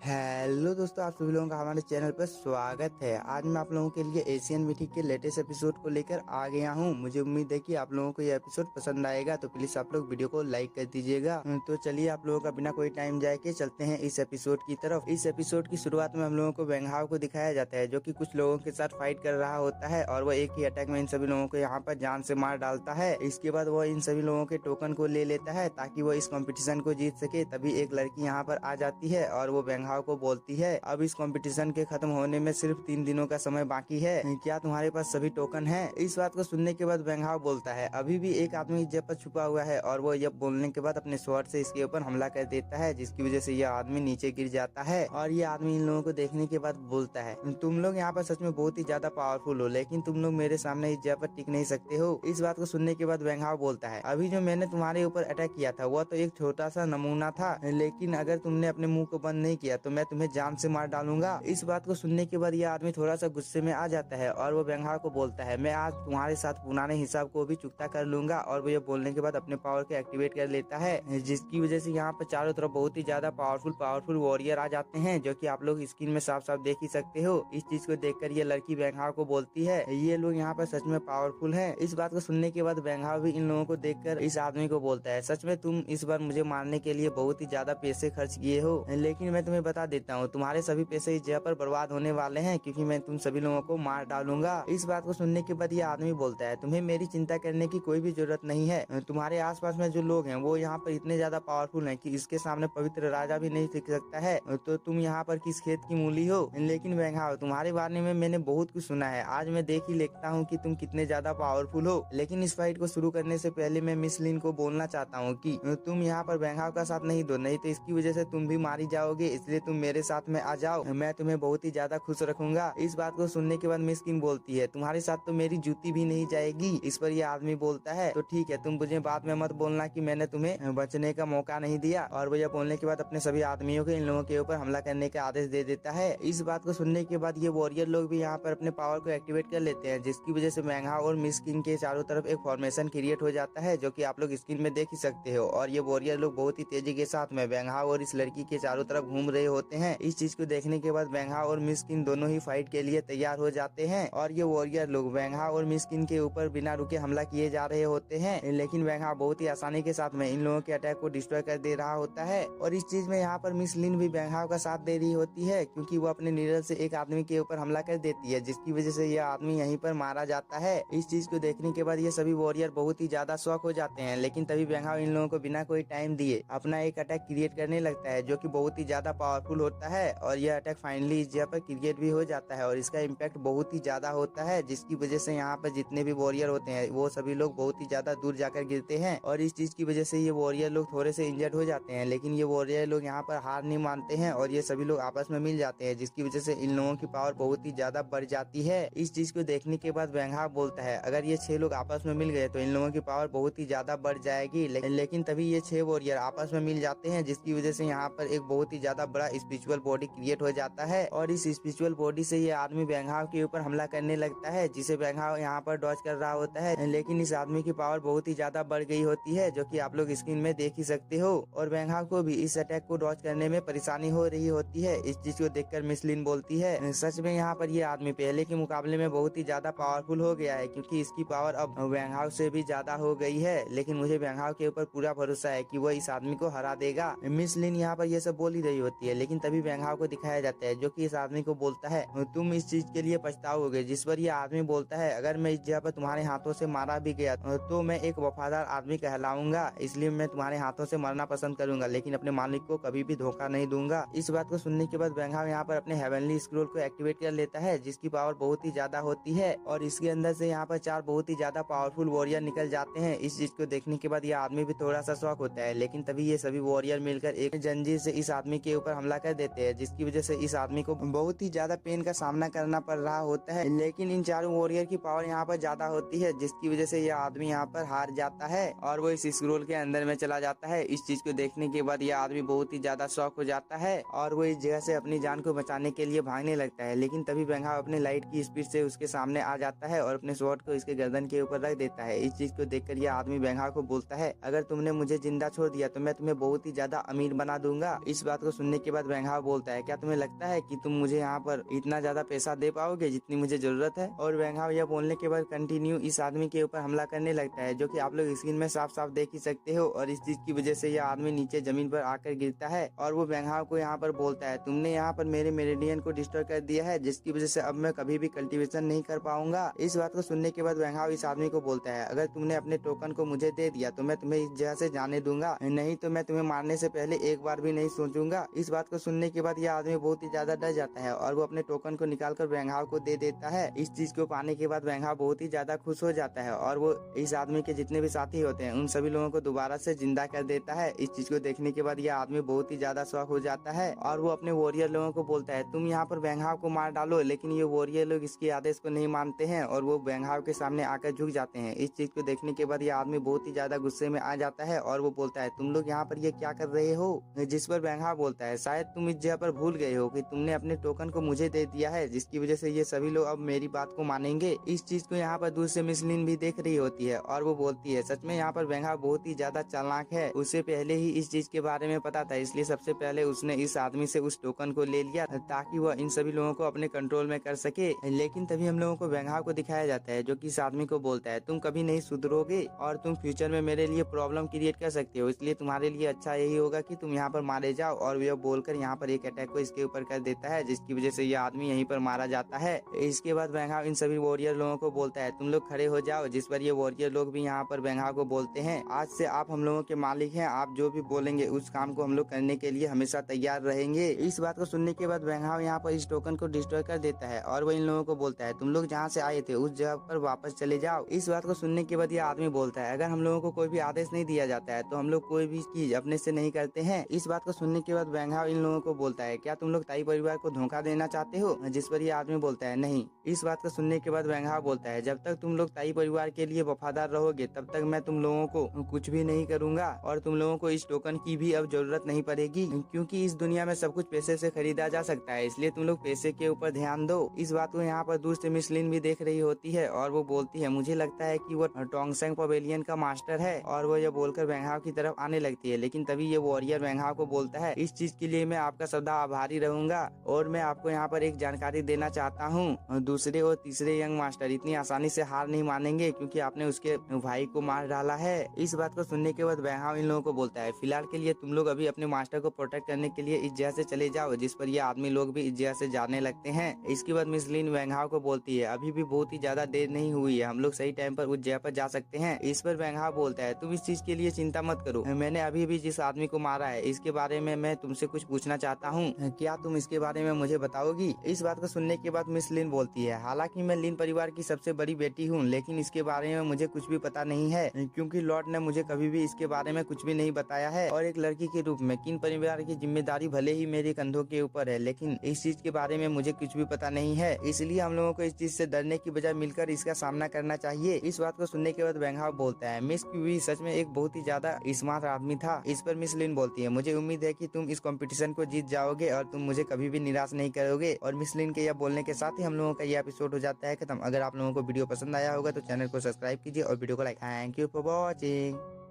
Hello दोस्तों, आप सभी लोगों का हमारे चैनल पर स्वागत है। आज मैं आप लोगों के लिए एशियन मिथिक के लेटेस्ट एपिसोड को लेकर आ गया हूं। मुझे उम्मीद है कि आप लोगों को ये एपिसोड पसंद आएगा, तो प्लीज आप लोग वीडियो को लाइक कर दीजिएगा। तो चलिए आप लोगों का बिना कोई टाइम जाए के चलते हैं इस एपिसोड की तरफ। इस एपिसोड की शुरुआत में हम लोगों को वेंग हाओ को दिखाया जाता है, जो की कुछ लोगों के साथ फाइट कर रहा होता है और वह एक ही अटैक में इन सभी लोगों को यहाँ पर जान से मार डालता है। इसके बाद वो इन सभी लोगों के टोकन को ले लेता है ताकि वो इस कॉम्पिटिशन को जीत सके। तभी एक लड़की यहाँ पर आ जाती है और वो वेंग हाओ को बोलती है, अब इस कंपटीशन के खत्म होने में सिर्फ 3 दिनों का समय बाकी है, क्या तुम्हारे पास सभी टोकन हैं? इस बात को सुनने के बाद वेंग हाओ बोलता है, अभी भी एक आदमी इस जगह पर छुपा हुआ है, और वो यह बोलने के बाद अपने स्वॉर्ड से इसके ऊपर हमला कर देता है, जिसकी वजह से यह आदमी नीचे गिर जाता है। और ये आदमी इन लोगों को देखने के बाद बोलता है, तुम लोग यहाँ पर सच में बहुत ही ज्यादा पावरफुल हो, लेकिन तुम लोग मेरे सामने इस जगह पर टिक नहीं सकते हो। इस बात को सुनने के बाद वेंग हाओ बोलता है, अभी जो मैंने तुम्हारे ऊपर अटैक किया था वह तो एक छोटा सा नमूना था, लेकिन अगर तुमने अपने मुंह को बंद नहीं किया तो मैं तुम्हें जान से मार डालूंगा। इस बात को सुनने के बाद यह आदमी थोड़ा सा गुस्से में आ जाता है और वो वेंग हाओ को बोलता है, मैं आज तुम्हारे साथ पुराने हिसाब को भी चुकता कर लूंगा। और वो ये बोलने के बाद अपने पावर को एक्टिवेट कर लेता है, जिसकी वजह से यहाँ पर चारों तरफ बहुत ही ज्यादा पावरफुल वॉरियर आ जाते हैं, जो कि आप लोग स्क्रीन में साफ साफ देख ही सकते हो। इस चीज को देखकर ये लड़की वेंग हाओ को बोलती है, ये लोग यहाँ पर सच में पावरफुल हैं। इस बात को सुनने के बाद वेंग हाओ भी इन लोगों को देखकर इस आदमी को बोलता है, सच में तुम इस बार मुझे मारने के लिए बहुत ही ज्यादा पैसे खर्च किए हो, लेकिन मैं तुम्हें बता देता हूँ तुम्हारे सभी पैसे इस जगह पर बर्बाद होने वाले हैं, क्योंकि मैं तुम सभी लोगों को मार डालूंगा। इस बात को सुनने के बाद ये आदमी बोलता है, तुम्हें मेरी चिंता करने की कोई भी जरूरत नहीं है, तुम्हारे आसपास में जो लोग हैं वो यहाँ पर इतने ज्यादा पावरफुल हैं कि इसके सामने पवित्र राजा भी नहीं टिक सकता है, तो तुम यहाँ पर किस खेत की मूली हो। लेकिन वेंग हाओ, तुम्हारे बारे में मैंने बहुत कुछ सुना है, आज मैं देख ही लेता हूँ कि तुम कितने ज्यादा पावरफुल हो। लेकिन इस फाइट को शुरू करने से पहले मैं मिस लिन को बोलना चाहता हूँ कि तुम यहाँ पर वेंग हाओ का साथ नहीं दो, नहीं तो इसकी वजह से तुम भी मारी जाओगे, इसलिए तुम मेरे साथ में आ जाओ, मैं तुम्हें बहुत ही ज्यादा खुश रखूंगा। इस बात को सुनने के बाद मिस किन बोलती है, तुम्हारे साथ तो मेरी जूती भी नहीं जाएगी। इस पर यह आदमी बोलता है, तो ठीक है, तुम मुझे बाद में मत बोलना कि मैंने तुम्हें बचने का मौका नहीं दिया। और वो यह बोलने के बाद अपने सभी आदमियों को इन लोगों के ऊपर हमला करने का आदेश दे देता है। इस बात को सुनने के बाद ये वॉरियर लोग भी यहाँ पर अपने पावर को एक्टिवेट कर लेते हैं, जिसकी वजह से वेंग हाओ और मिस किन के चारों तरफ एक फॉर्मेशन क्रिएट हो जाता है, जो कि आप लोग स्क्रीन में देख ही सकते हो। और ये वॉरियर लोग बहुत ही तेजी के साथ में वेंग हाओ और इस लड़की के चारों तरफ घूम रहे होते हैं। इस चीज को देखने के बाद वेंग हाओ और मिस किन दोनों ही फाइट के लिए तैयार हो जाते हैं, और ये वॉरियर लोग वेंग हाओ और मिस किन के ऊपर बिना रुके हमला किए जा रहे होते हैं। लेकिन वेंग हाओ बहुत ही आसानी के साथ में इन लोगों के अटैक को डिस्ट्रॉय कर दे रहा होता है। और इस चीज में यहाँ पर मिस लिन भी वेंग हाओ का साथ दे रही होती है, क्योंकि वो अपने नीडल से एक आदमी के ऊपर हमला कर देती है, जिसकी वजह से यह आदमी यहीं पर मारा जाता है। इस चीज को देखने के बाद ये सभी वॉरियर बहुत ही ज्यादा शॉक हो जाते हैं, लेकिन तभी वेंग हाओ इन लोगों को बिना कोई टाइम दिए अपना एक अटैक क्रिएट करने लगता है, जो कि बहुत ही ज्यादा पावरफुल होता है। और यह अटैक फाइनली इस जगह पर क्रिएट भी हो जाता है, और इसका इम्पैक्ट बहुत ही ज्यादा होता है, जिसकी वजह से यहाँ पर जितने भी वॉरियर होते हैं वो सभी लोग बहुत ही ज्यादा दूर जाकर गिरते हैं। और इस चीज की वजह से ये वॉरियर लोग थोड़े से इंजर्ड हो जाते हैं, लेकिन ये वॉरियर लोग यहाँ पर हार नहीं मानते हैं, और ये सभी लोग आपस में मिल जाते हैं, जिसकी वजह से इन लोगों की पावर बहुत ही ज्यादा बढ़ जाती है। इस चीज को देखने के बाद वेंग हाओ बोलता है, अगर ये 6 लोग आपस में मिल गए तो इन लोगों की पावर बहुत ही ज्यादा बढ़ जाएगी। लेकिन तभी ये 6 वॉरियर आपस में मिल जाते हैं, जिसकी वजह से यहाँ पर एक बहुत ही ज्यादा बड़ा स्पिरिचुअल बॉडी क्रिएट हो जाता है, और इस स्पिरिचुअल बॉडी से ये आदमी वेंग हाओ के ऊपर हमला करने लगता है, जिसे वेंग हाओ यहाँ पर डॉज कर रहा होता है। लेकिन इस आदमी की पावर बहुत ही ज्यादा बढ़ गई होती है, जो कि आप लोग स्क्रीन में देख ही सकते हो। और वेंग हाओ को भी इस अटैक को डॉज करने में परेशानी हो रही होती है। इस चीज को देखकर मिस लिन बोलती है, सच में यहाँ पर ये आदमी पहले के मुकाबले में बहुत ही ज्यादा पावरफुल हो गया है, क्योंकि इसकी पावर अब वेंग हाओ से भी ज्यादा हो गई है। लेकिन मुझे वेंग हाओ के ऊपर पूरा भरोसा है कि वो इस आदमी को हरा देगा। मिस लिन यहाँ पर ये सब बोल ही रही होती है, लेकिन तभी वेंग हाओ को दिखाया जाता है, जो कि इस आदमी को बोलता है, तुम इस चीज के लिए पछताओगे। जिस पर ये आदमी बोलता है, अगर मैं इस जगह पर तुम्हारे हाथों से मारा भी गया तो मैं एक वफादार आदमी कहलाऊंगा, इसलिए मैं तुम्हारे हाथों से मरना पसंद करूंगा, लेकिन अपने मालिक को कभी भी धोखा नहीं दूंगा। इस बात को सुनने के बाद वेंग हाओ यहाँ पर अपने हेवनली स्क्रोल को एक्टिवेट कर लेता है, जिसकी पावर बहुत ही ज्यादा होती है, और इसके अंदर से यहाँ पर 4 बहुत ही ज्यादा पावरफुल वॉरियर निकल जाते हैं। इस चीज को देखने के बाद ये आदमी भी थोड़ा सा शॉक होता है, लेकिन तभी ये सभी वॉरियर मिलकर एक जंजीर से इस आदमी के ऊपर हमला कर देते हैं, जिसकी वजह से इस आदमी को बहुत ही ज्यादा पेन का सामना करना पड़ रहा होता है। लेकिन इन चारों वॉरियर की पावर यहाँ पर ज्यादा होती है, जिसकी वजह से यह आदमी यहाँ पर हार जाता है, और वो इस स्क्रोल के अंदर में चला जाता है। इस चीज को देखने के बाद यह आदमी बहुत ही ज्यादा शॉक हो जाता है, और वो इस जगह से अपनी जान को बचाने के लिए भागने लगता है। लेकिन तभी वेंग हाओ अपने लाइट की स्पीड से उसके सामने आ जाता है और अपने स्वॉर्ड को इसके गर्दन के ऊपर रख देता है। इस चीज को देखकर यह आदमी वेंग हाओ को बोलता है, अगर तुमने मुझे जिंदा छोड़ दिया तो मैं तुम्हें बहुत ही ज्यादा अमीर बना दूंगा। इस बात को सुनने के बाद वेंग हाओ वेंगहाव बोलता है क्या तुम्हें लगता है कि तुम मुझे यहाँ पर इतना ज्यादा पैसा दे पाओगे जितनी मुझे जरूरत है। और वेंगहाव यह बोलने के बाद कंटिन्यू इस आदमी के ऊपर हमला करने लगता है, जो कि आप लोग स्क्रीन में साफ साफ देख ही सकते हो। और इस चीज की वजह से यह आदमी नीचे जमीन पर आकर गिरता है और वो वेंगहाव को यहाँ पर बोलता है तुमने यहाँ पर मेरे मेरिडियन को डिस्ट्रॉय कर दिया है, जिसकी वजह से अब मैं कभी भी कल्टीवेशन नहीं कर पाऊंगा। इस बात को सुनने के बाद वेंगहाव इस आदमी को बोलता है अगर तुमने अपने टोकन को मुझे दे दिया तो मैं तुम्हें इस जगह से जाने दूंगा, नहीं तो मैं तुम्हें मारने से पहले एक बार भी नहीं सोचूंगा। इस बात को सुनने के बाद यह आदमी बहुत ही ज्यादा डर जाता है और वो अपने टोकन को निकालकर वेंगहाव को दे देता है। इस चीज को पाने के बाद वेंगहाव बहुत ही ज्यादा खुश हो जाता है और वो इस आदमी के जितने भी साथी होते हैं उन सभी लोगों को दोबारा से जिंदा कर देता है। इस चीज को देखने के बाद यह आदमी बहुत ही ज्यादा शौक हो जाता है और वो अपने वॉरियर लोगों को बोलता है तुम यहाँ पर वेंगहाव को मार डालो, लेकिन ये वॉरियर लोग इसके आदेश को नहीं मानते हैं और वो वेंगहाव के सामने आकर झुक जाते हैं। इस चीज को देखने के बाद यह आदमी बहुत ही ज्यादा गुस्से में आ जाता है और वो बोलता है तुम लोग यहाँ पर ये क्या कर रहे हो। जिस पर वेंगहाव बोलता है शायद तुम इस जगह पर भूल गए हो कि तुमने अपने टोकन को मुझे दे दिया है, जिसकी वजह से ये सभी लोग अब मेरी बात को मानेंगे। इस चीज को यहाँ पर दूर से मिस लिन भी देख रही होती है और वो बोलती है सच में यहाँ पर वेंगहाव बहुत ही ज्यादा चालाक है, उसे पहले ही इस चीज के बारे में पता था, इसलिए सबसे पहले उसने इस आदमी से उस टोकन को ले लिया ताकि वह इन सभी लोगों को अपने कंट्रोल में कर सके। लेकिन तभी हम लोगों को वेंगहाव को दिखाया जाता है जो कि इस आदमी को बोलता है तुम कभी नहीं सुधरोगे और तुम फ्यूचर में मेरे लिए प्रॉब्लम क्रिएट कर सकते हो, इसलिए तुम्हारे लिए अच्छा यही होगा कि तुम यहाँ पर मारे जाओ। और वह बोलकर यहाँ पर एक अटैक को इसके ऊपर कर देता है, जिसकी वजह से यह आदमी यहीं पर मारा जाता है। इसके बाद वेंगहाव इन सभी वॉरियर लोगों को बोलता है तुम लोग खड़े हो जाओ, जिस पर ये वॉरियर लोग भी यहाँ पर वेंगहाव को बोलते हैं आज से आप हम लोगों के मालिक हैं, आप जो भी बोलेंगे उस काम को हम लोग करने के लिए हमेशा तैयार रहेंगे। इस बात को सुनने के बाद वेंगहाव यहाँ पर इस टोकन को डिस्ट्रॉय कर देता है और वो इन लोगों को बोलता है तुम लोग जहाँ से आए थे उस जगह पर वापस चले जाओ। इस बात को सुनने के बाद ये आदमी बोलता है अगर हम लोगों को कोई भी आदेश नहीं दिया जाता है तो हम लोग कोई भी चीज अपने से नहीं करते हैं। इस बात को सुनने के बाद वेंगहाव इन लोगों को बोलता है क्या तुम लोग ताई परिवार को धोखा देना चाहते हो, जिस पर ये आदमी बोलता है नहीं। इस बात को सुनने के बाद वेंगहाव बोलता है जब तक तुम लोग ताई परिवार के लिए वफादार रहोगे तब तक मैं तुम लोगों को कुछ भी नहीं करूंगा और तुम लोगों को इस टोकन की भी अब जरूरत नहीं पड़ेगी, क्योंकि इस दुनिया में सब कुछ पैसे से खरीदा जा सकता है, इसलिए तुम लोग पैसे के ऊपर ध्यान दो। इस बात को यहाँ पर दूर से मिस लिन भी देख रही होती है और वो बोलती है मुझे लगता है कि वो टोंगसेंग पवेलियन का मास्टर है और वो ये बोलकर वेंगहाव की तरफ आने लगती है। लेकिन तभी ये वॉरियर वेंगहाव को बोलता है इस चीज के लिए मैं आपका सदा आभारी रहूंगा और मैं आपको यहाँ पर एक जानकारी देना चाहता हूँ, दूसरे और तीसरे यंग मास्टर इतनी आसानी से हार नहीं मानेंगे क्योंकि आपने उसके भाई को मार डाला है। इस बात को सुनने के बाद वेंगहाव इन लोगों को बोलता है फिलहाल के लिए तुम लोग अभी अपने मास्टर को प्रोटेक्ट करने के लिए इस जगह से चले जाओ, जिस पर ये आदमी लोग भी इस जगह से जाने लगते हैं। इसके बाद मिस लिन वेंगहाव को बोलती है अभी भी बहुत ही ज्यादा देर नहीं हुई है, हम लोग सही टाइम पर उस जगह पर जा सकते हैं। इस पर वेंगहाव बोलता है तुम इस चीज के लिए चिंता मत करो, मैंने अभी भी जिस आदमी को मारा है इसके बारे में मैं तुमसे कुछ पूछना चाहता हूँ, क्या तुम इसके बारे में मुझे बताओगी। इस बात को सुनने के बाद मिस लिन बोलती है हालांकि मैं लिन परिवार की सबसे बड़ी बेटी हूँ, लेकिन इसके बारे में मुझे कुछ भी पता नहीं है क्योंकि लॉर्ड ने मुझे कभी भी इसके बारे में कुछ भी नहीं बताया है और एक लड़की के रूप में किन परिवार की जिम्मेदारी भले ही मेरे कंधों के ऊपर है, लेकिन इस चीज के बारे में मुझे कुछ भी पता नहीं है, इसलिए हम लोगों को इस चीज से डरने की बजाय मिलकर इसका सामना करना चाहिए। इस बात को सुनने के बाद वेंगहाव बोलता है मिस क्यूवी सच में एक बहुत ही ज्यादा स्मार्ट आदमी था। इस पर मिस लिन बोलती है मुझे उम्मीद है कि तुम इस कंपटीशन को जीत जाओगे और तुम मुझे कभी भी निराश नहीं करोगे। और मिस लिन के यह बोलने के साथ ही हम लोगों का यह एपिसोड हो जाता है खत्म। अगर आप लोगों को वीडियो पसंद आया होगा तो चैनल को सब्सक्राइब कीजिए और वीडियो को like. Thank you for watching.